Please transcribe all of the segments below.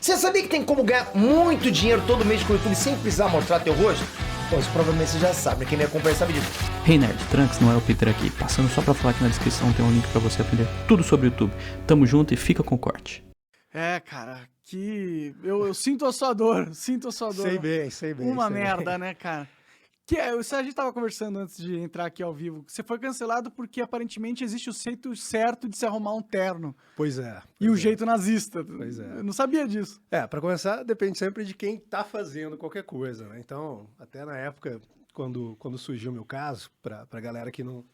Você sabia que tem como ganhar muito dinheiro todo mês com o YouTube sem precisar mostrar teu rosto? Pô, isso provavelmente você já sabe, né? Quem me acompanha sabe disso. Hey Nerd, Trunks, não é o Peter aqui. Passando só pra falar que na descrição tem um link pra você aprender tudo sobre o YouTube. Tamo junto e fica com o corte. É, cara, que... Eu sinto a sua dor, Sei bem. Uma sei merda, bem. né, cara? Que é, a gente tava conversando antes de entrar aqui ao vivo. Você foi cancelado porque aparentemente existe o jeito certo de se arrumar um terno. Pois é. E o jeito nazista. Pois é. Eu não sabia disso. Pra começar, depende sempre de quem tá fazendo qualquer coisa, né? Então, até na época, quando surgiu o meu caso, pra galera que não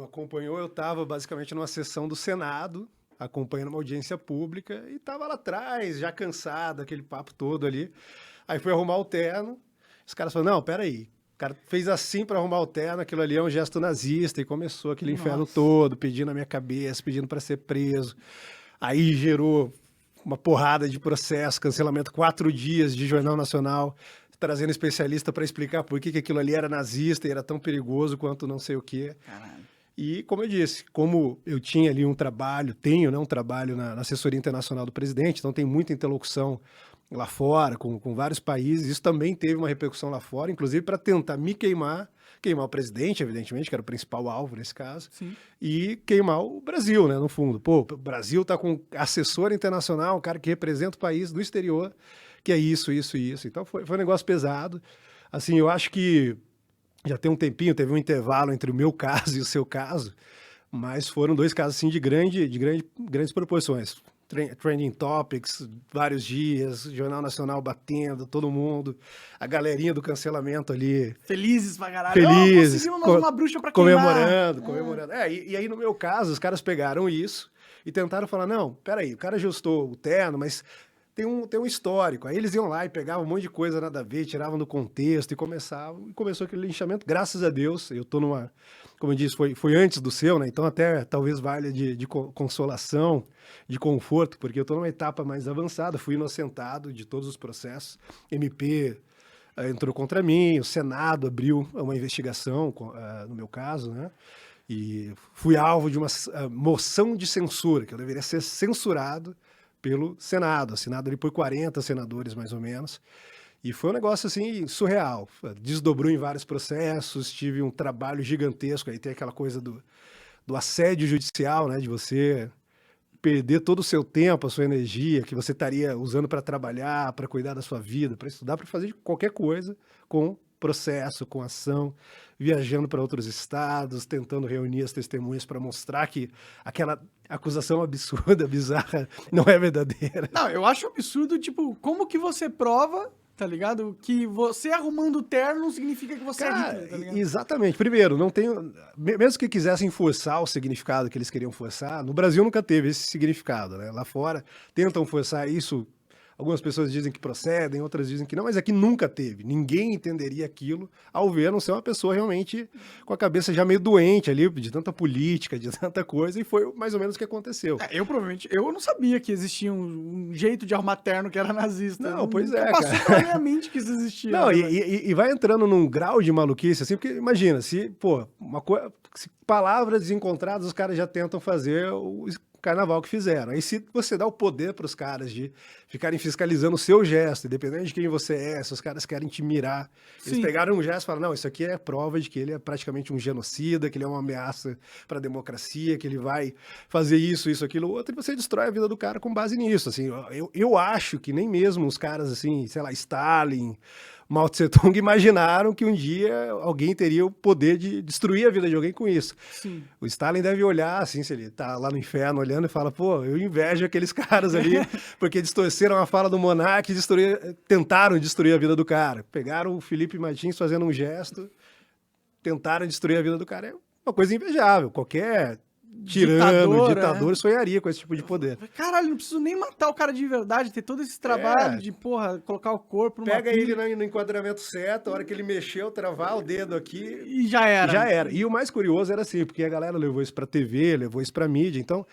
acompanhou, eu tava basicamente numa sessão do Senado, acompanhando uma audiência pública, e tava lá atrás, já cansado, aquele papo todo ali. Aí fui arrumar o terno, os caras falaram, não, peraí. O cara fez assim para arrumar o terno, aquilo ali é um gesto nazista, e começou aquele inferno todo, pedindo a minha cabeça, pedindo para ser preso. Aí gerou uma porrada de processo, cancelamento, 4 dias de Jornal Nacional, trazendo especialista para explicar por que aquilo ali era nazista e era tão perigoso quanto não sei o quê. Caralho. E, como eu disse, como eu tinha ali um trabalho, um trabalho na assessoria internacional do presidente, então tem muita interlocução lá fora, com vários países, isso também teve uma repercussão lá fora, inclusive para tentar me queimar o presidente, evidentemente, que era o principal alvo nesse caso, Sim. e queimar o Brasil, né, no fundo. Pô, o Brasil tá com assessor internacional, um cara que representa o país do exterior, que é isso. Então foi um negócio pesado. Assim, eu acho que já tem um tempinho, teve um intervalo entre o meu caso e o seu caso, mas foram 2 casos assim, de grandes proporções. Trending Topics, vários dias, Jornal Nacional batendo, todo mundo, a galerinha do cancelamento ali. Felizes pra caralho. Felizes, Conseguimos uma bruxa pra queimar. comemorando. E aí no meu caso, os caras pegaram isso e tentaram falar, não, peraí, o cara ajustou o terno, mas tem um histórico. Aí eles iam lá e pegavam um monte de coisa nada a ver, tiravam do contexto e começou aquele linchamento. Graças a Deus, eu tô numa, como eu disse, foi antes do seu, né? Então até talvez valha de consolação, de conforto, porque eu tô numa etapa mais avançada, fui inocentado de todos os processos. MP entrou contra mim, o Senado abriu uma investigação, no meu caso, né? E fui alvo de uma moção de censura, que eu deveria ser censurado pelo Senado, assinado ali por 40 senadores, mais ou menos. E foi um negócio, assim, surreal. Desdobrou em vários processos, tive um trabalho gigantesco. Aí tem aquela coisa do assédio judicial, né? De você perder todo o seu tempo, a sua energia, que você estaria usando para trabalhar, para cuidar da sua vida, para estudar, para fazer qualquer coisa com processo, com ação, viajando para outros estados, tentando reunir as testemunhas para mostrar que aquela acusação absurda, bizarra, não é verdadeira. Não, eu acho absurdo, tipo, como que você prova, tá ligado? Que você arrumando o terno não significa que você é Hitler, tá ligado? Exatamente. Primeiro, não tem... Mesmo que quisessem forçar o significado que eles queriam forçar, no Brasil nunca teve esse significado, né? Lá fora tentam forçar isso. Algumas pessoas dizem que procedem, outras dizem que não, mas aqui nunca teve. Ninguém entenderia aquilo ao ver, a não ser uma pessoa realmente com a cabeça já meio doente ali, de tanta política, de tanta coisa, e foi mais ou menos o que aconteceu. Eu não sabia que existia um jeito de arrumar terno que era nazista. Não, pois é, passou cara. pela minha mente que isso existia. Não, né, e vai entrando num grau de maluquice, assim, porque imagina, se palavras desencontradas os caras já tentam fazer o carnaval que fizeram. Aí se você dá o poder para os caras de ficarem fiscalizando o seu gesto, independente de quem você é, se os caras querem te mirar, eles pegaram um gesto e falaram, não, isso aqui é prova de que ele é praticamente um genocida, que ele é uma ameaça para a democracia, que ele vai fazer isso, aquilo, outro, e você destrói a vida do cara com base nisso. Assim, eu acho que nem mesmo os caras, assim, sei lá, Stalin, Mao Tse Tung imaginaram que um dia alguém teria o poder de destruir a vida de alguém com isso. Sim. O Stalin deve olhar, assim, se ele tá lá no inferno olhando e fala, pô, eu invejo aqueles caras ali, porque distorceram a fala do monarca e tentaram destruir a vida do cara. Pegaram o Felipe Martins fazendo um gesto, tentaram destruir a vida do cara. É uma coisa invejável. Qualquer ditador sonharia com esse tipo de poder. Caralho, não preciso nem matar o cara de verdade, ter todo esse trabalho de, porra, colocar o corpo numa Pega ele no enquadramento certo, a hora que ele mexeu, travar o dedo aqui... E já era. Já era. E o mais curioso era assim, porque a galera levou isso pra TV, levou isso pra mídia, então...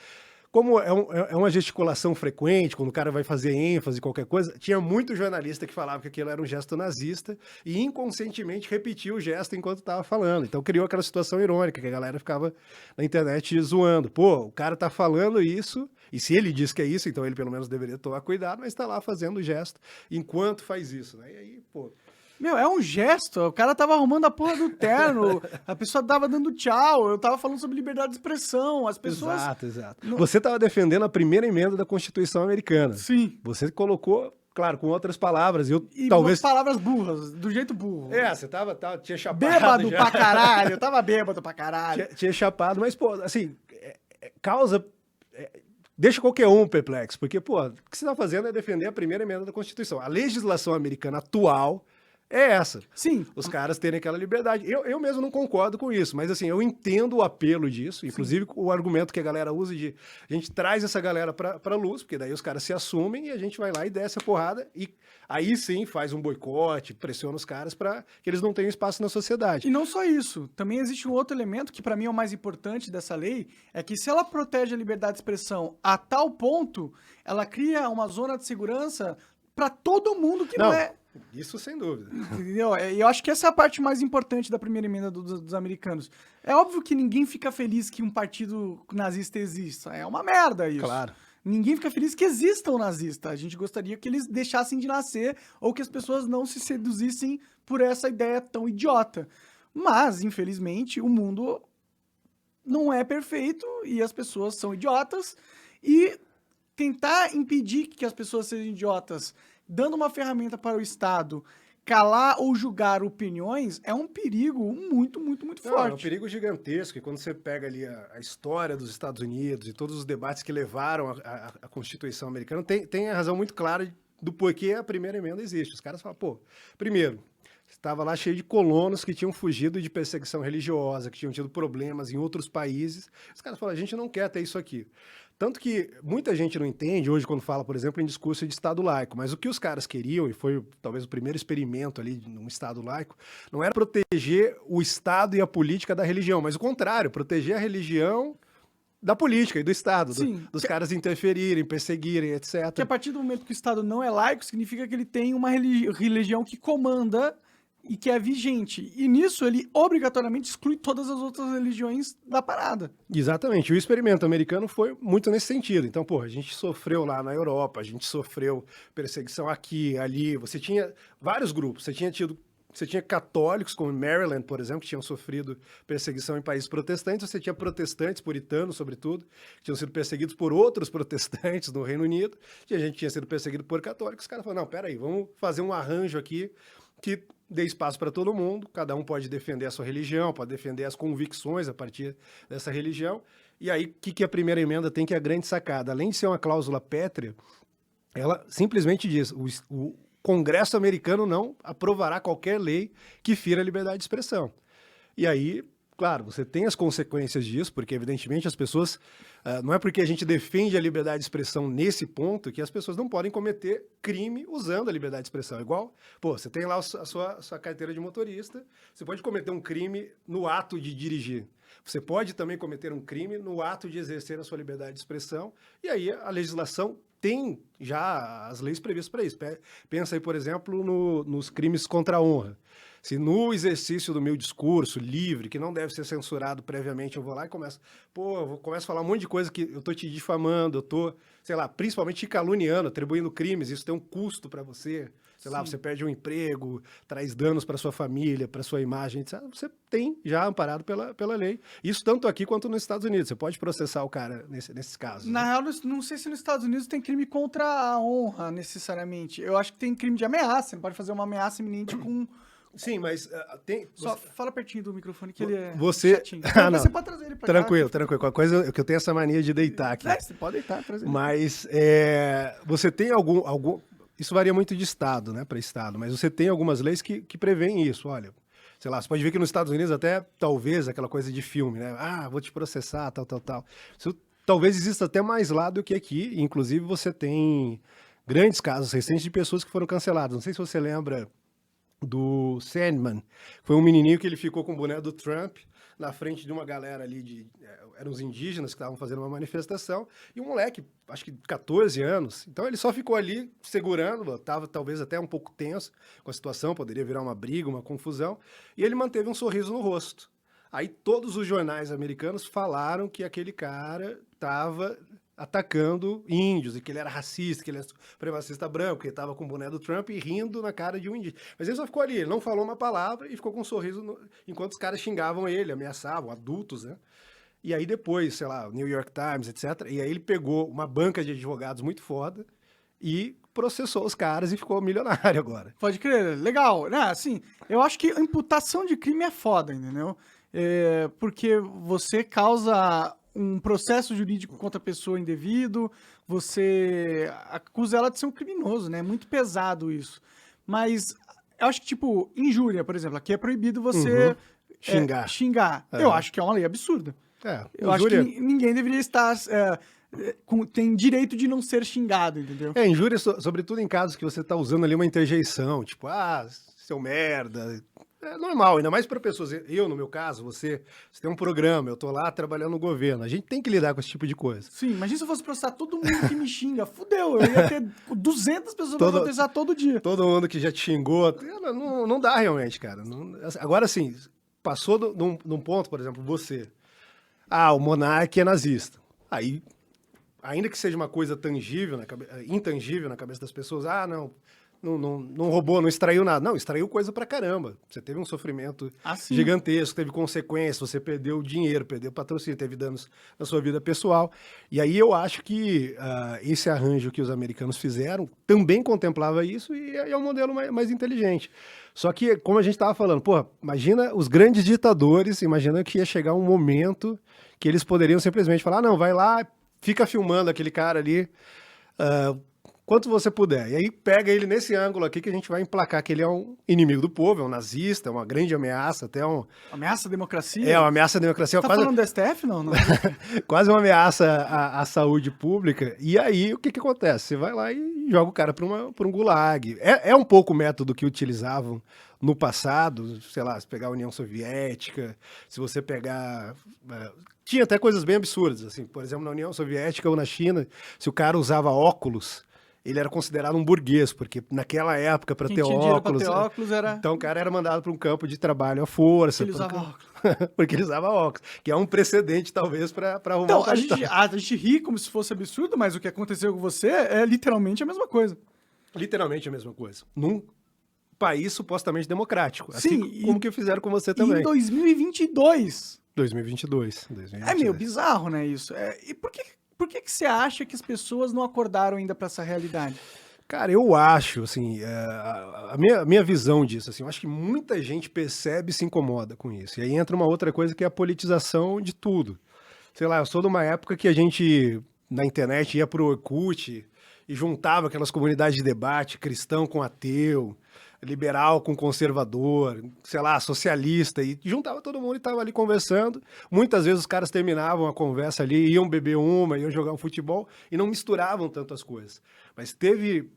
como é uma gesticulação frequente, quando o cara vai fazer ênfase, qualquer coisa, tinha muito jornalista que falava que aquilo era um gesto nazista e inconscientemente repetia o gesto enquanto estava falando. Então criou aquela situação irônica, que a galera ficava na internet zoando. Pô, o cara tá falando isso, e se ele diz que é isso, então ele pelo menos deveria tomar cuidado, mas tá lá fazendo o gesto enquanto faz isso, né? E aí, pô... Meu, é um gesto. O cara tava arrumando a porra do terno, a pessoa tava dando tchau, eu tava falando sobre liberdade de expressão, as pessoas... Exato. Você tava defendendo a primeira emenda da Constituição americana. Sim. Você colocou, claro, com outras palavras, E talvez... palavras burras, do jeito burro. Você tinha chapado Bêbado já. pra caralho, eu tava bêbado pra caralho. Tinha chapado, mas, pô, assim, causa... deixa qualquer um perplexo, porque, pô, o que você tá fazendo é defender a primeira emenda da Constituição. A legislação americana atual é essa. Sim. Os caras terem aquela liberdade. Eu mesmo não concordo com isso, mas assim, eu entendo o apelo disso, inclusive o argumento que a galera usa de a gente traz essa galera pra luz, porque daí os caras se assumem e a gente vai lá e desce a porrada e aí sim faz um boicote, pressiona os caras para que eles não tenham espaço na sociedade. E não só isso, também existe um outro elemento que para mim é o mais importante dessa lei, é que se ela protege a liberdade de expressão a tal ponto, ela cria uma zona de segurança para todo mundo que não é... Isso sem dúvida. Entendeu? E eu acho que essa é a parte mais importante da primeira emenda dos americanos. É óbvio que ninguém fica feliz que um partido nazista exista. É uma merda isso. Claro. Ninguém fica feliz que exista um nazista. A gente gostaria que eles deixassem de nascer ou que as pessoas não se seduzissem por essa ideia tão idiota. Mas, infelizmente, o mundo não é perfeito e as pessoas são idiotas. E tentar impedir que as pessoas sejam idiotas dando uma ferramenta para o Estado calar ou julgar opiniões é um perigo muito, muito, muito forte. É um perigo gigantesco. E quando você pega ali a história dos Estados Unidos e todos os debates que levaram a Constituição americana, tem a razão muito clara do porquê a primeira emenda existe. Os caras falam, pô, primeiro, estava lá cheio de colonos que tinham fugido de perseguição religiosa, que tinham tido problemas em outros países. Os caras falam, a gente não quer ter isso aqui. Tanto que muita gente não entende hoje quando fala, por exemplo, em discurso de Estado laico, mas o que os caras queriam, e foi talvez o primeiro experimento ali de um Estado laico, não era proteger o Estado e a política da religião, mas o contrário, proteger a religião da política e do Estado, dos caras interferirem, perseguirem, etc. Que a partir do momento que o Estado não é laico, significa que ele tem uma religião que comanda e que é vigente. E nisso ele obrigatoriamente exclui todas as outras religiões da parada. Exatamente. O experimento americano foi muito nesse sentido. Então, pô, a gente sofreu lá na Europa, a gente sofreu perseguição aqui, ali. Você tinha vários grupos. Você tinha católicos, como Maryland, por exemplo, que tinham sofrido perseguição em países protestantes. Você tinha protestantes, puritanos, sobretudo, que tinham sido perseguidos por outros protestantes no Reino Unido. E a gente tinha sido perseguido por católicos. Os caras falaram, não, peraí, vamos fazer um arranjo aqui que dê espaço para todo mundo, cada um pode defender a sua religião, pode defender as convicções a partir dessa religião. E aí, o que a primeira emenda tem que é a grande sacada? Além de ser uma cláusula pétrea, ela simplesmente diz, o Congresso americano não aprovará qualquer lei que fira a liberdade de expressão. E aí, claro, você tem as consequências disso, porque evidentemente as pessoas, não é porque a gente defende a liberdade de expressão nesse ponto que as pessoas não podem cometer crime usando a liberdade de expressão. Igual, pô, você tem lá a sua carteira de motorista, você pode cometer um crime no ato de dirigir. Você pode também cometer um crime no ato de exercer a sua liberdade de expressão, e aí a legislação tem já as leis previstas para isso. Pensa aí, por exemplo, nos crimes contra a honra. Se no exercício do meu discurso livre, que não deve ser censurado previamente, eu vou lá e começo a falar um monte de coisa que eu estou te difamando, eu estou, sei lá, principalmente te caluniando, atribuindo crimes, isso tem um custo para você, sei lá, você perde um emprego, traz danos para sua família, para sua imagem, etc. Você tem já amparado pela lei. Isso tanto aqui quanto nos Estados Unidos. Você pode processar o cara nesses casos. Na real, não sei se nos Estados Unidos tem crime contra a honra, necessariamente. Eu acho que tem crime de ameaça. Você pode fazer uma ameaça iminente com... Sim, mas tem... Só fala pertinho do microfone que ele é chatinho. Não. Você pode trazer ele pra Tranquilo. Qualquer coisa é que eu tenho essa mania de deitar aqui. Você pode deitar, trazer ele. Mas você tem algum... Isso varia muito de estado, né, para estado, mas você tem algumas leis que preveem isso. Olha, sei lá, você pode ver que nos Estados Unidos até, talvez, aquela coisa de filme, né? Ah, vou te processar, tal. Isso talvez exista até mais lá do que aqui. Inclusive, você tem grandes casos recentes de pessoas que foram canceladas. Não sei se você lembra do Sandman. Foi um menininho que ele ficou com o boné do Trump na frente de uma galera ali eram os indígenas que estavam fazendo uma manifestação, e um moleque, acho que 14 anos, então ele só ficou ali segurando, estava talvez até um pouco tenso com a situação, poderia virar uma briga, uma confusão, e ele manteve um sorriso no rosto. Aí todos os jornais americanos falaram que aquele cara estava atacando índios, e que ele era racista, que ele era supremacista branco, que ele estava com o boné do Trump e rindo na cara de um indígena. Mas ele só ficou ali, ele não falou uma palavra e ficou com um sorriso enquanto os caras xingavam ele, ameaçavam, adultos, né? E aí depois, sei lá, o New York Times, etc. E aí ele pegou uma banca de advogados muito foda e processou os caras e ficou milionário agora. Pode crer, legal. Assim, eu acho que a imputação de crime é foda, entendeu? Porque você causa um processo jurídico contra a pessoa indevido, você acusa ela de ser um criminoso, né? É muito pesado isso. Mas eu acho que, tipo, injúria, por exemplo, aqui é proibido você xingar. Eu acho que é uma lei absurda. Eu acho que ninguém deveria estar... tem direito de não ser xingado, entendeu? Injúria, sobretudo em casos que você tá usando ali uma interjeição, tipo, seu merda... É normal, ainda mais para pessoas. Eu, no meu caso, você tem um programa, eu tô lá trabalhando no governo. A gente tem que lidar com esse tipo de coisa. Sim, imagina se eu fosse processar todo mundo que me xinga. Fudeu, eu ia ter 200 pessoas pra processar todo dia. Todo mundo que já te xingou. Não dá realmente, cara. Agora, assim, passou num ponto, por exemplo, você. O monarca é nazista. Aí, ainda que seja uma coisa tangível, intangível na cabeça das pessoas, não roubou, não extraiu nada. Não, extraiu coisa pra caramba. Você teve um sofrimento gigantesco, teve consequências, você perdeu dinheiro, perdeu patrocínio, teve danos na sua vida pessoal. E aí eu acho que esse arranjo que os americanos fizeram também contemplava isso e é um modelo mais inteligente. Só que, como a gente estava falando, imagina os grandes ditadores, imagina que ia chegar um momento que eles poderiam simplesmente falar, não, vai lá, fica filmando aquele cara ali, quanto você puder. E aí pega ele nesse ângulo aqui que a gente vai emplacar que ele é um inimigo do povo, é um nazista, é uma grande ameaça, até Ameaça à democracia? Uma ameaça à democracia. Você tá falando do STF, não? Quase uma ameaça à saúde pública. E aí, o que acontece? Você vai lá e joga o cara para um gulag. É um pouco o método que utilizavam no passado, sei lá, se pegar a União Soviética, se você pegar... tinha até coisas bem absurdas, assim, por exemplo, na União Soviética ou na China, se o cara usava óculos, ele era considerado um burguês, porque naquela época, para ter óculos, era... Então o cara era mandado para um campo de trabalho à força. Ele usava óculos. Porque ele usava óculos, que é um precedente, talvez, para arrumar então, a gente ri como se fosse absurdo, mas o que aconteceu com você é literalmente a mesma coisa. Literalmente a mesma coisa. Num país supostamente democrático. Sim, assim como que fizeram com você também. Em 2022. 2022. É meio bizarro, né, isso? E por que você acha que as pessoas não acordaram ainda para essa realidade? Cara, eu acho, assim, a minha visão disso, assim, eu acho que muita gente percebe e se incomoda com isso. E aí entra uma outra coisa que é a politização de tudo. Sei lá, eu sou de uma época que a gente, na internet, ia pro Orkut e juntava aquelas comunidades de debate, cristão com ateu, liberal com conservador, sei lá, socialista, e juntava todo mundo e tava ali conversando. Muitas vezes os caras terminavam a conversa ali, iam beber iam jogar um futebol e não misturavam tanto as coisas. Mas teve,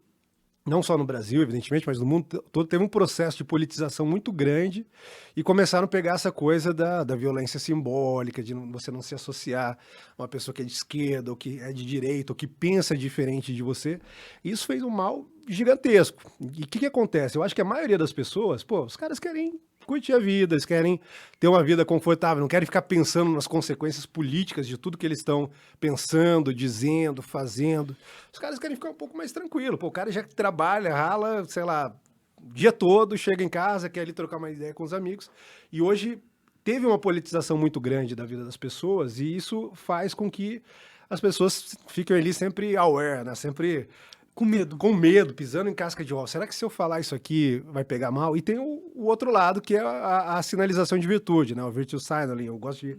não só no Brasil, evidentemente, mas no mundo todo, teve um processo de politização muito grande e começaram a pegar essa coisa da violência simbólica, de você não se associar a uma pessoa que é de esquerda, ou que é de direita, ou que pensa diferente de você. E isso fez um mal gigantesco. E o que acontece? Eu acho que a maioria das pessoas, os caras querem curtir a vida, eles querem ter uma vida confortável, não querem ficar pensando nas consequências políticas de tudo que eles estão pensando, dizendo, fazendo. Os caras querem ficar um pouco mais tranquilo. O cara já trabalha, rala, sei lá, o dia todo, chega em casa, quer ali trocar uma ideia com os amigos. E hoje teve uma politização muito grande da vida das pessoas e isso faz com que as pessoas fiquem ali sempre aware, né? Sempre... Com medo. Com medo, pisando em casca de ovo. Será que se eu falar isso aqui vai pegar mal? E tem o outro lado, que é a sinalização de virtude, né? O virtue signaling. Eu gosto de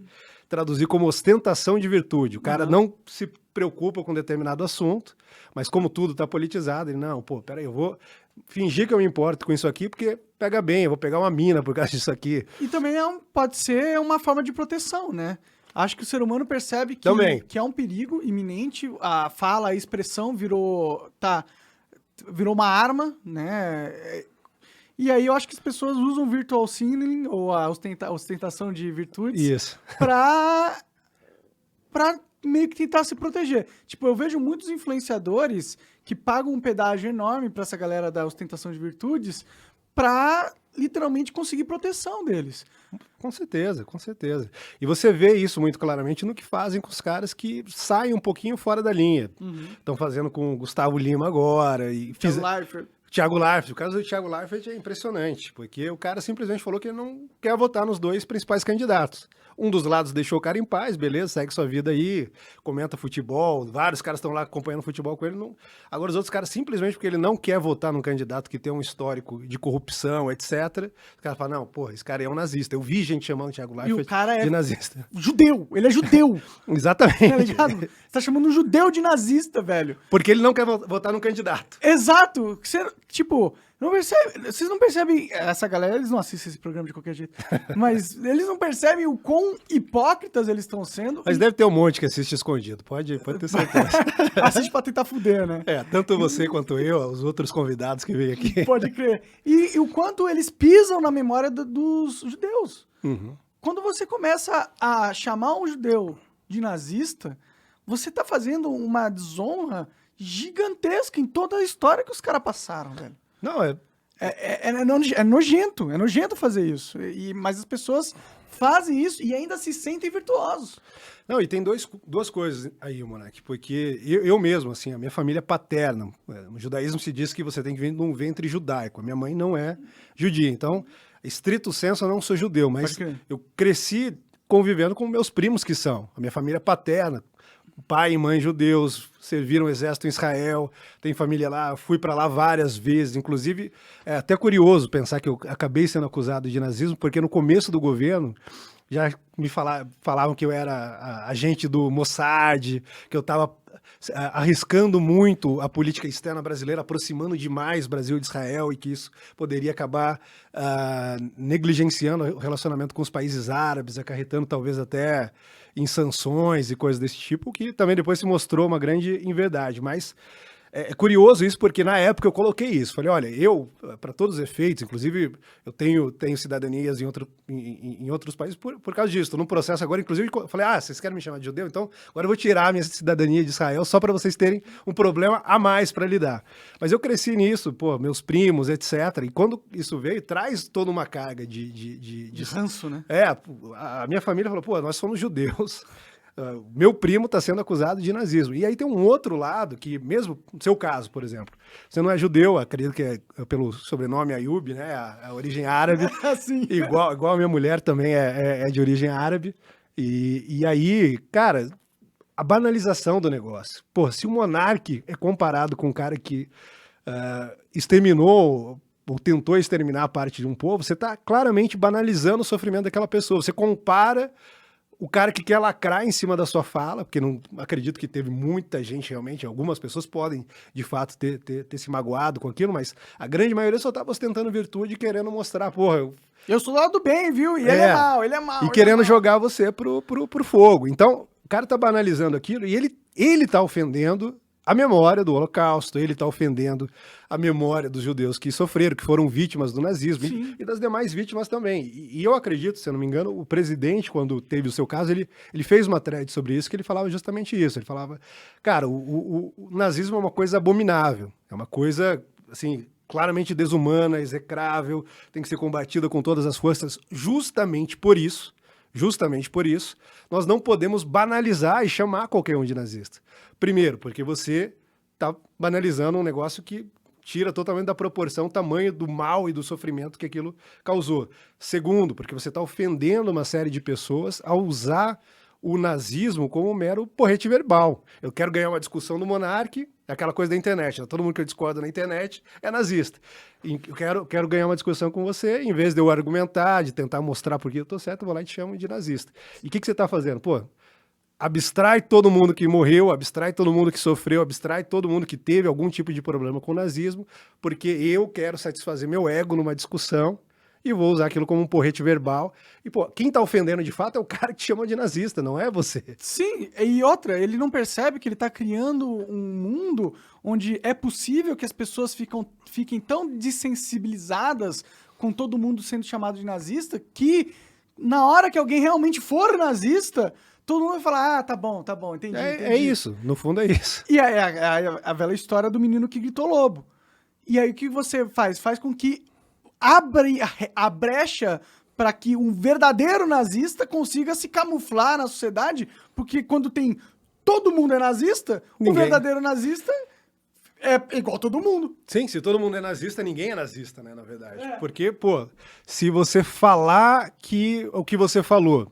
traduzir como ostentação de virtude. O cara não se preocupa com determinado assunto, mas como tudo está politizado, ele, peraí, eu vou fingir que eu me importo com isso aqui, porque pega bem, eu vou pegar uma mina por causa disso aqui. E também pode ser uma forma de proteção, né? Acho que o ser humano percebe que é um perigo iminente, a fala, a expressão virou uma arma, né? E aí eu acho que as pessoas usam virtual signaling, ou a ostentação de virtudes, Isso. pra meio que tentar se proteger. Tipo, eu vejo muitos influenciadores que pagam um pedágio enorme pra essa galera da ostentação de virtudes pra literalmente conseguir proteção deles. Com certeza, com certeza. E você vê isso muito claramente no que fazem com os caras que saem um pouquinho fora da linha. Estão fazendo com o Gustavo Lima agora. E Thiago Leifert. O caso do Thiago Leifert é impressionante, porque o cara simplesmente falou que ele não quer votar nos dois principais candidatos. Um dos lados deixou o cara em paz, beleza, segue sua vida aí, comenta futebol, vários caras estão lá acompanhando futebol com ele. Não... Agora os outros caras, simplesmente porque ele não quer votar num candidato que tem um histórico de corrupção, etc., os caras falam, não, porra, esse cara é um nazista. Eu vi gente chamando o Thiago Leifert de nazista. Judeu, ele é judeu. Exatamente. Tá ligado? Você tá chamando um judeu de nazista, velho. Porque ele não quer votar num candidato. Exato. Tipo, vocês não percebem, essa galera, eles não assistem esse programa de qualquer jeito, mas eles não percebem o quão hipócritas eles estão sendo. Mas deve ter um monte que assiste escondido, pode ter certeza. Assiste pra tentar fuder, né? Tanto você quanto eu, os outros convidados que veio aqui. Pode crer. E o quanto eles pisam na memória dos judeus. Uhum. Quando você começa a chamar um judeu de nazista, você tá fazendo uma desonra gigantesca em toda a história que os caras passaram, velho. Não, É nojento fazer isso. Mas as pessoas fazem isso e ainda se sentem virtuosos. Não, e tem duas coisas aí, Monark, porque eu mesmo, assim, a minha família paterna, no judaísmo se diz que você tem que vir de um ventre judaico. A minha mãe não é judia, então, estrito senso, eu não sou judeu, mas eu cresci convivendo com meus primos que são. A minha família paterna, pai e mãe judeus, serviram o exército em Israel, tem família lá, fui para lá várias vezes, inclusive é até curioso pensar que eu acabei sendo acusado de nazismo, porque no começo do governo já me falavam que eu era agente do Mossad, que eu estava arriscando muito a política externa brasileira, aproximando demais o Brasil de Israel e que isso poderia acabar negligenciando o relacionamento com os países árabes, acarretando talvez até em sanções e coisas desse tipo, que também depois se mostrou uma grande inverdade. Mas é curioso isso, porque na época eu coloquei isso. Falei, olha, eu, para todos os efeitos, inclusive eu tenho cidadanias em outros países por causa disso. Estou num processo agora, inclusive, eu falei, vocês querem me chamar de judeu? Então agora eu vou tirar a minha cidadania de Israel só para vocês terem um problema a mais para lidar. Mas eu cresci nisso, meus primos, etc. E quando isso veio, traz toda uma carga de ranço, né? A minha família falou, nós somos judeus. Meu primo está sendo acusado de nazismo. E aí tem um outro lado que, mesmo no seu caso, por exemplo, você não é judeu, acredito que é pelo sobrenome Ayub, né? A origem árabe. Sim. Igual a minha mulher também é de origem árabe. E aí, cara, a banalização do negócio. Se o monarca é comparado com um cara que exterminou ou tentou exterminar a parte de um povo, você está claramente banalizando o sofrimento daquela pessoa. Você compara o cara que quer lacrar em cima da sua fala, porque não acredito que teve muita gente realmente, algumas pessoas podem, de fato, ter se magoado com aquilo, mas a grande maioria só estava ostentando virtude e querendo mostrar, eu sou do lado do bem, viu? E ele é mau, ele é mau. E querendo jogar você pro fogo. Então, o cara tá banalizando aquilo e ele tá ofendendo a memória do Holocausto, ele está ofendendo a memória dos judeus que sofreram, que foram vítimas do nazismo e das demais vítimas também. E eu acredito, se eu não me engano, o presidente, quando teve o seu caso, ele fez uma thread sobre isso, que ele falava justamente isso. Ele falava, cara, o nazismo é uma coisa abominável, é uma coisa, assim, claramente desumana, execrável, tem que ser combatida com todas as forças. Justamente por isso, nós não podemos banalizar e chamar qualquer um de nazista. Primeiro, porque você está banalizando um negócio que tira totalmente da proporção o tamanho do mal e do sofrimento que aquilo causou. Segundo, porque você está ofendendo uma série de pessoas ao usar o nazismo como um mero porrete verbal. Eu quero ganhar uma discussão no monarca, é aquela coisa da internet, né? Todo mundo que eu discordo na internet é nazista. E eu quero ganhar uma discussão com você, em vez de eu argumentar, de tentar mostrar por que eu tô certo, eu vou lá e te chamo de nazista. E o que você está fazendo? Abstrai todo mundo que morreu, abstrai todo mundo que sofreu, abstrai todo mundo que teve algum tipo de problema com o nazismo, porque eu quero satisfazer meu ego numa discussão e vou usar aquilo como um porrete verbal. E, pô, quem tá ofendendo de fato é o cara que te chama de nazista, não é você. Sim, e outra, ele não percebe que ele tá criando um mundo onde é possível que as pessoas fiquem tão dessensibilizadas com todo mundo sendo chamado de nazista que na hora que alguém realmente for nazista, todo mundo vai falar, tá bom, entendi. É isso, no fundo é isso. E é a velha história do menino que gritou lobo. E aí o que você faz? Faz com que abre a brecha para que um verdadeiro nazista consiga se camuflar na sociedade, porque quando tem todo mundo é nazista, o verdadeiro nazista é igual todo mundo. Sim, se todo mundo é nazista, ninguém é nazista, né, na verdade. Porque, pô, se você falar o que você falou,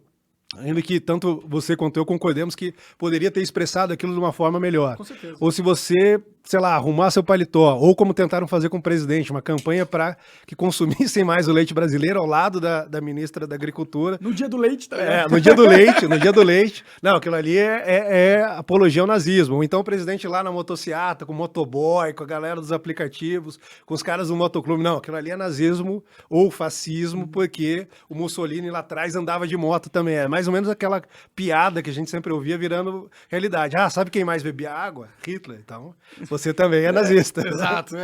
ainda que tanto você quanto eu concordemos que poderia ter expressado aquilo de uma forma melhor. Com certeza. Ou se você, sei lá, arrumar seu paletó, ou como tentaram fazer com o presidente, uma campanha para que consumissem mais o leite brasileiro ao lado da ministra da Agricultura. No dia do leite, tá ligado? No dia do leite. Não, aquilo ali é apologia ao nazismo. Ou então o presidente lá na motociata, com o motoboy, com a galera dos aplicativos, com os caras do motoclube. Não, aquilo ali é nazismo ou fascismo, porque o Mussolini lá atrás andava de moto também. É mais ou menos aquela piada que a gente sempre ouvia virando realidade. Ah, sabe quem mais bebia água? Hitler. Então, você também é nazista. Exato.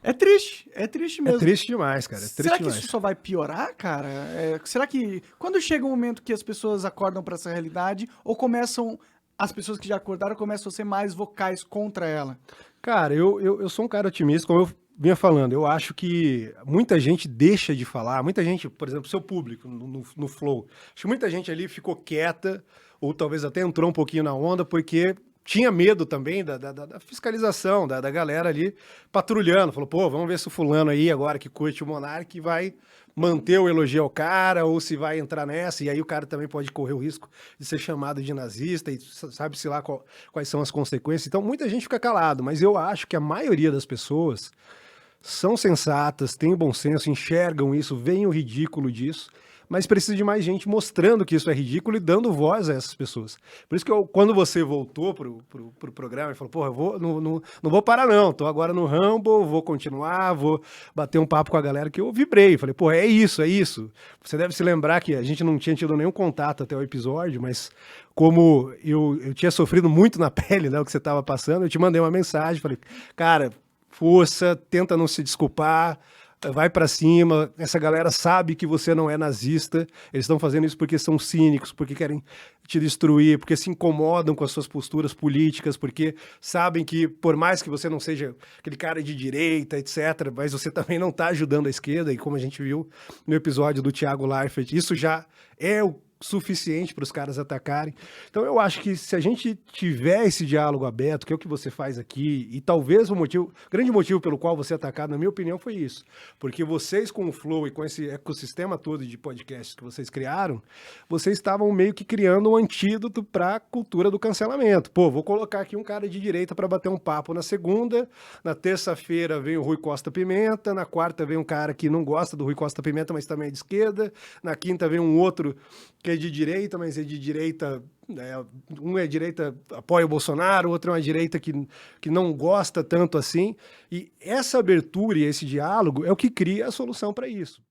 É triste mesmo. É triste demais, cara. Será que isso só vai piorar, cara? Será que quando chega um momento que as pessoas acordam pra essa realidade ou as pessoas que já acordaram começam a ser mais vocais contra ela? Cara, eu sou um cara otimista, como eu vinha falando. Eu acho que muita gente deixa de falar, muita gente, por exemplo, seu público no Flow, acho que muita gente ali ficou quieta ou talvez até entrou um pouquinho na onda porque tinha medo também da fiscalização, da galera ali patrulhando. Falou, pô, vamos ver se o fulano aí agora que curte o Monark vai manter o elogio ao cara ou se vai entrar nessa. E aí o cara também pode correr o risco de ser chamado de nazista e sabe-se lá quais são as consequências. Então muita gente fica calado, mas eu acho que a maioria das pessoas são sensatas, têm bom senso, enxergam isso, veem o ridículo disso, mas precisa de mais gente mostrando que isso é ridículo e dando voz a essas pessoas. Por isso que quando você voltou pro programa e falou, porra, não vou parar não, tô agora no Rumble, vou continuar, vou bater um papo com a galera, que eu vibrei, falei, porra, é isso. Você deve se lembrar que a gente não tinha tido nenhum contato até o episódio, mas como eu tinha sofrido muito na pele, né, o que você tava passando, eu te mandei uma mensagem, falei, cara, força, tenta não se desculpar, vai pra cima, essa galera sabe que você não é nazista, eles estão fazendo isso porque são cínicos, porque querem te destruir, porque se incomodam com as suas posturas políticas, porque sabem que por mais que você não seja aquele cara de direita, etc., mas você também não tá ajudando a esquerda, e como a gente viu no episódio do Thiago Leifert, isso já é o suficiente para os caras atacarem. Então eu acho que se a gente tiver esse diálogo aberto, que é o que você faz aqui, e talvez o grande motivo pelo qual você é atacado, na minha opinião, foi isso. Porque vocês com o Flow e com esse ecossistema todo de podcasts que vocês criaram, vocês estavam meio que criando um antídoto para a cultura do cancelamento. Pô, vou colocar aqui um cara de direita para bater um papo na segunda, na terça-feira vem o Rui Costa Pimenta, na quarta vem um cara que não gosta do Rui Costa Pimenta, mas também é de esquerda, na quinta vem um outro que é de direita, mas é de direita, um é direita, apoia o Bolsonaro, o outro é uma direita que não gosta tanto assim, e essa abertura e esse diálogo é o que cria a solução para isso.